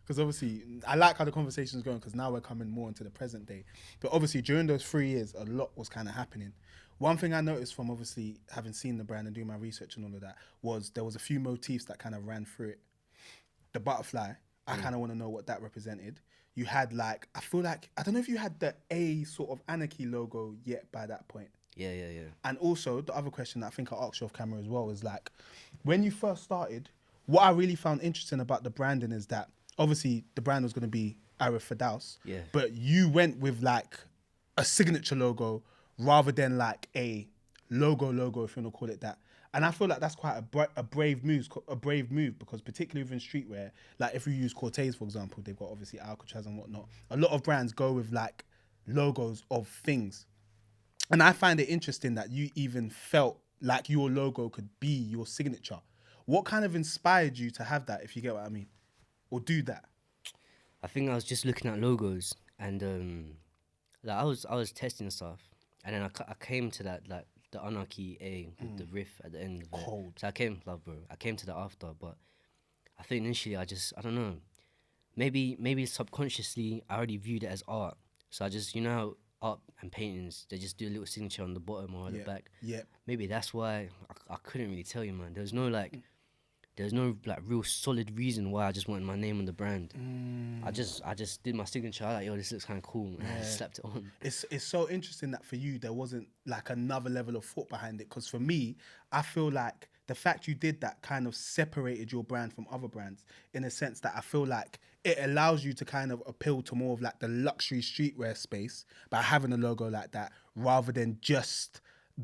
because obviously I like how the conversation's going because now we're coming more into the present day. But obviously during those 3 years, a lot was kind of happening. One thing I noticed from obviously having seen the brand and doing my research and all of that was there was a few motifs that kind of ran through it. The butterfly, I kind of want to know what that represented. You had like, I feel like, I don't know if you had the A sort of anarchy logo yet by that point. Yeah. And also the other question that I think I asked you off camera as well is like, when you first started, what I really found interesting about the branding is that obviously the brand was going to be Arif Ferdous, but you went with like a signature logo rather than like a logo, if you want to call it that. And I feel like that's quite a brave move because particularly within streetwear, like if you use Cortez, for example, they've got obviously Alcatraz and whatnot. A lot of brands go with like logos of things. And I find it interesting that you even felt like your logo could be your signature. What kind of inspired you to have that, if you get what I mean? Or do that? I think I was just looking at logos and like I was testing stuff, and then I came to that like the anarchy A with the riff at the end of it. Cold. So I came to that after, but I think initially I don't know, maybe subconsciously I already viewed it as art. So I just, you know how art and paintings, they just do a little signature on the bottom or at the back. Yeah. Maybe that's why I couldn't really tell you, man. There's no like real solid reason why I just wanted my name on the brand. I just did my signature. I was like, yo, this looks kind of cool, and I just slapped it on. It's so interesting that for you there wasn't like another level of thought behind it, because for me, I feel like the fact you did that kind of separated your brand from other brands in a sense that I feel like it allows you to kind of appeal to more of like the luxury streetwear space by having a logo like that rather than just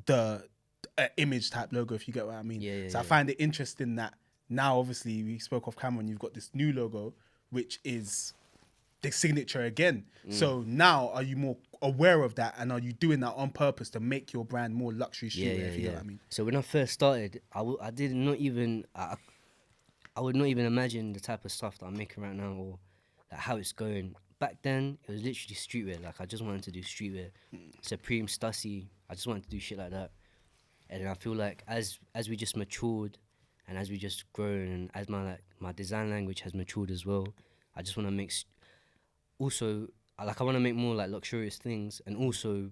the image type logo, if you get what I mean. Yeah, so I find it interesting that now obviously we spoke off camera and you've got this new logo which is the signature again. So now are you more aware of that, and are you doing that on purpose to make your brand more luxury streetwear, if you know what I mean? So when I first started, I did not even I would not even imagine the type of stuff that I'm making right now or like how it's going. Back then it was literally streetwear. Like I just wanted to do streetwear, Supreme, Stussy. I just wanted to do shit like that. And I feel like as we just matured and as we just grown and as my design language has matured as well, I just want to make also like I want to make more like luxurious things, and also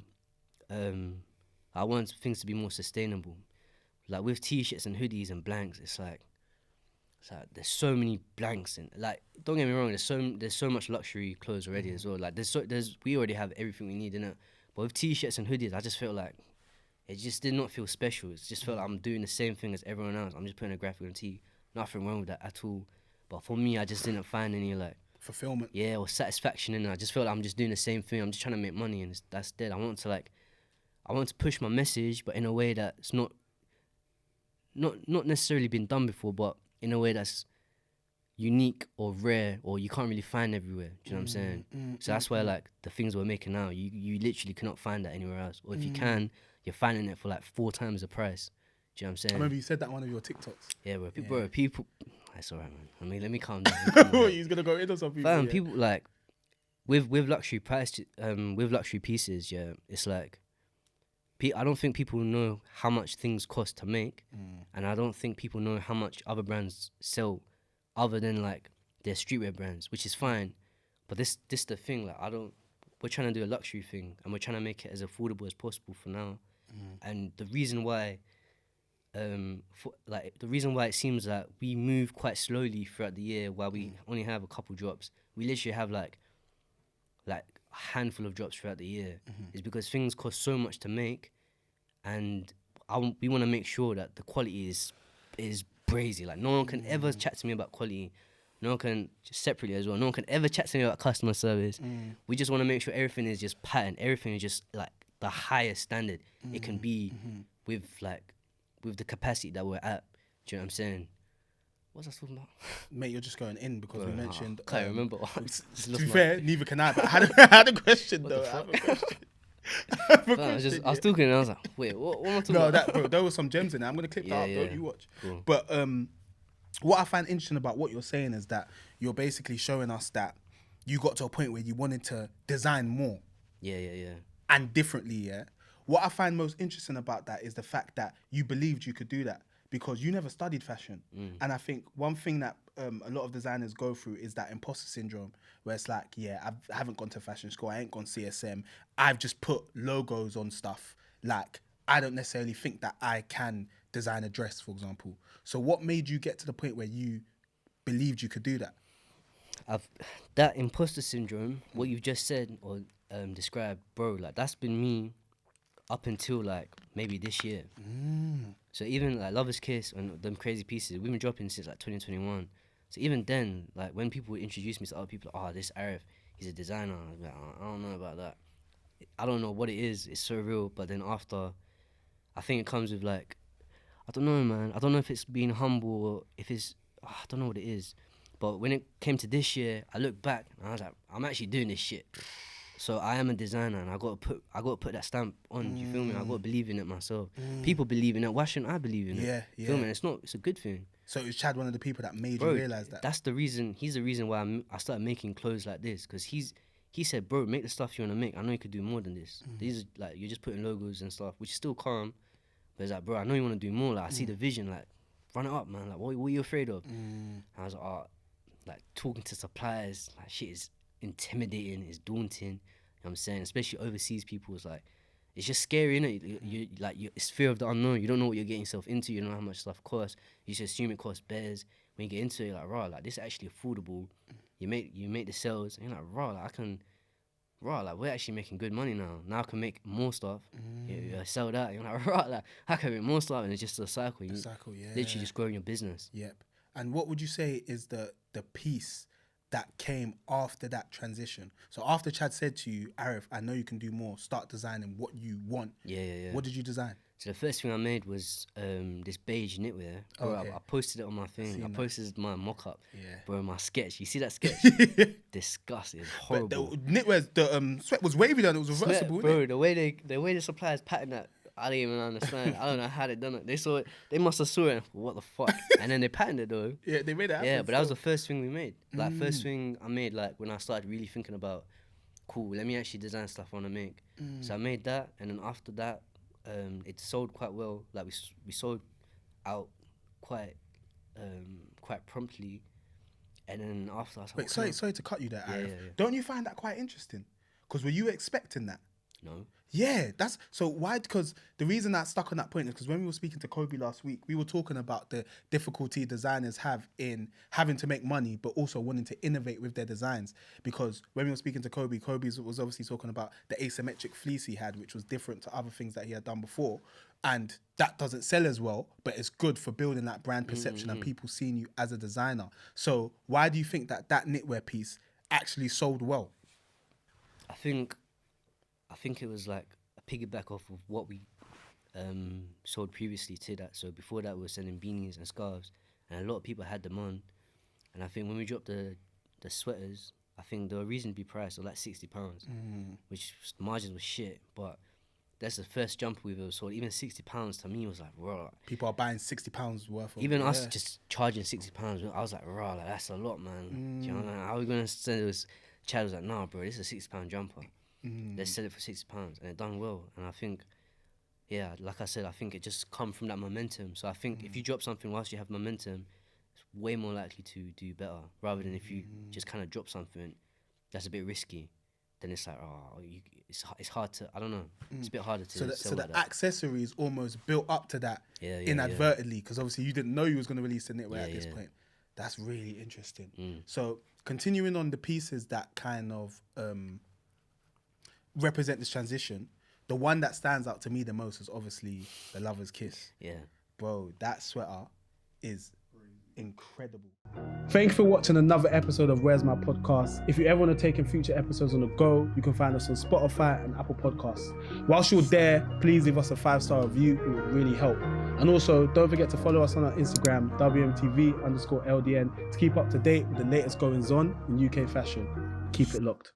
I want things to be more sustainable. Like with t-shirts and hoodies and blanks, it's like there's so many blanks, and like don't get me wrong, there's so much luxury clothes already as well. Like we already have everything we need in it. But with t-shirts and hoodies, I just felt like it just did not feel special. It just felt like I'm doing the same thing as everyone else. I'm just putting a graphic on a tee. Nothing wrong with that at all. But for me, I just didn't find any like fulfillment, or satisfaction in it. I just felt like I'm just doing the same thing. I'm just trying to make money, and that's dead. I want to push my message, but in a way that's not necessarily been done before, but in a way that's unique or rare, or you can't really find everywhere. Do you know what I'm saying? So that's why like the things we're making now, you literally cannot find that anywhere else. Or if you can, you're finding it for like 4 times the price. Do you know what I'm saying? I remember you said that on one of your TikToks. Yeah, bro. People. That's alright, man. I mean, let me calm down. He's gonna go into some people. Fam, people like with luxury price, with luxury pieces. Yeah, it's like I don't think people know how much things cost to make, and I don't think people know how much other brands sell, other than like their streetwear brands, which is fine. But this the thing. Like we're trying to do a luxury thing, and we're trying to make it as affordable as possible for now. And the reason why. The reason why it seems like we move quite slowly throughout the year, while we only have a couple drops, we literally have like a handful of drops throughout the year, is because things cost so much to make, and we want to make sure that the quality is brazy. Like no one can ever chat to me about quality. No one can, just separately as well, no one can ever chat to me about customer service. We just want to make sure everything is just patterned, everything is just like the highest standard it can be with the capacity that we're at. Do you know what I'm saying? What was I talking about? Mate, you're just going in because we mentioned... I can't remember. To be fair, neither can I, but I had a question though. I have a question. I was talking and I was like, wait, what am I talking about? Bro, there were some gems in there. I'm going to clip that up, bro. You watch. Cool. But what I find interesting about what you're saying is that you're basically showing us that you got to a point where you wanted to design more. Yeah. And differently, yeah? What I find most interesting about that is the fact that you believed you could do that. because you never studied fashion. And I think one thing that a lot of designers go through is that imposter syndrome, where it's like, yeah, I haven't gone to fashion school, I ain't gone CSM, I've just put logos on stuff. Like, I don't necessarily think that I can design a dress, for example. So what made you get to the point where you believed you could do that? That imposter syndrome, what you've just said or described, bro, like that's been me up until like maybe this year. So even like Lover's Kiss and them crazy pieces, we've been dropping since like 2021. So even then, like when people would introduce me to other people, oh, this Arif, he's a designer. I'm like, I don't know about that. I don't know what it is. It's so real. But then after, I think it comes with like, I don't know, man. I don't know if it's being humble or if it's, I don't know what it is. But when it came to this year, I looked back and I was like, I'm actually doing this shit. So I am a designer and I got to put that stamp on. You feel me? I got to believe in it myself. People believe in it. Why shouldn't I believe in it? Yeah. Feel me? It's a good thing. So is Chad one of the people that made Bro, you realize that? That's the reason. He's the reason why I started making clothes like this, because he said, bro, make the stuff you want to make. I know you could do more than this. These are like, you're just putting logos and stuff, which is still calm. But it's like, bro, I know you want to do more. Like, I see the vision. Like, run it up, man. Like, what are you afraid of? I was like, oh, like talking to suppliers, like shit is intimidating, it's daunting. You know what I'm saying? Especially overseas people, it's like, it's just scary, innit? It's fear of the unknown. You don't know what you're getting yourself into. You don't know how much stuff costs. You just assume it costs bears. When you get into it, like, raw, like this is actually affordable. You make the sales, and you're like, raw, like we're actually making good money now. Now I can make more stuff. You sell that. You're like, raw, like I can make more stuff, and it's just a cycle. Literally just growing your business. Yep. And what would you say is the piece that came after that transition? So after Chad said to you, Arif, I know you can do more, start designing what you want. Yeah. What did you design? So the first thing I made was this beige knitwear. Bro, I posted it on my thing. I posted my mock-up. Bro, my sketch. You see that sketch? Disgusting. It's horrible. But the knitwear, the sweat was wavy then. It was reversible, bro, the way the suppliers patterned that, I didn't even understand. I don't know how they done it. They saw it. They must have saw it. What the fuck? And then they patterned it though. Yeah, they made it happen. Yeah, but that was the first thing we made. Like first thing I made, like when I started really thinking about, cool, let me actually design stuff I want to make. So I made that, and then after that, it sold quite well. Like we sold out quite promptly. And then after, I was like, wait, sorry to cut you there, Arif. Yeah. Don't you find that quite interesting? Because were you expecting that? No. Yeah, that's so why? Because the reason I stuck on that point is because when we were speaking to Kobe last week, we were talking about the difficulty designers have in having to make money, but also wanting to innovate with their designs. Because when we were speaking to Kobe was obviously talking about the asymmetric fleece he had, which was different to other things that he had done before. And that doesn't sell as well, but it's good for building that brand perception and people seeing you as a designer. So why do you think that knitwear piece actually sold well? I think it was like a piggyback off of what we sold previously to that. So before that, we were selling beanies and scarves, and a lot of people had them on. And I think when we dropped the sweaters, I think they were reasonably priced, or like £60, which margins was shit. But that's the first jump we've ever sold. Even £60 to me was like, raw. People are buying £60 worth of. Even us just charging £60, I was like, raw, like that's a lot, man. Do you know what I mean? How are we gonna sell this? Chad was like, nah, bro, this is a £60 jumper. Let's sell it for £60, and it done well. And I think, yeah, like I said, I think it just come from that momentum. So I think if you drop something whilst you have momentum, it's way more likely to do better, rather than if you just kind of drop something that's a bit risky. Then it's like, it's hard to, I don't know, it's a bit harder to sell. So the accessories almost built up to that inadvertently, because obviously you didn't know you was going to release the knitwear at this point. That's really interesting. So continuing on the pieces that kind of represent this transition, the one that stands out to me the most is obviously the Lover's Kiss. Yeah. Bro, that sweater is incredible. Thank you for watching another episode of Where's My Podcast. If you ever want to take in future episodes on the go, you can find us on Spotify and Apple Podcasts. Whilst you're there, please leave us a 5-star review. It would really help. And also, don't forget to follow us on our Instagram, WMTV_LDN, to keep up to date with the latest goings on in UK fashion. Keep it locked.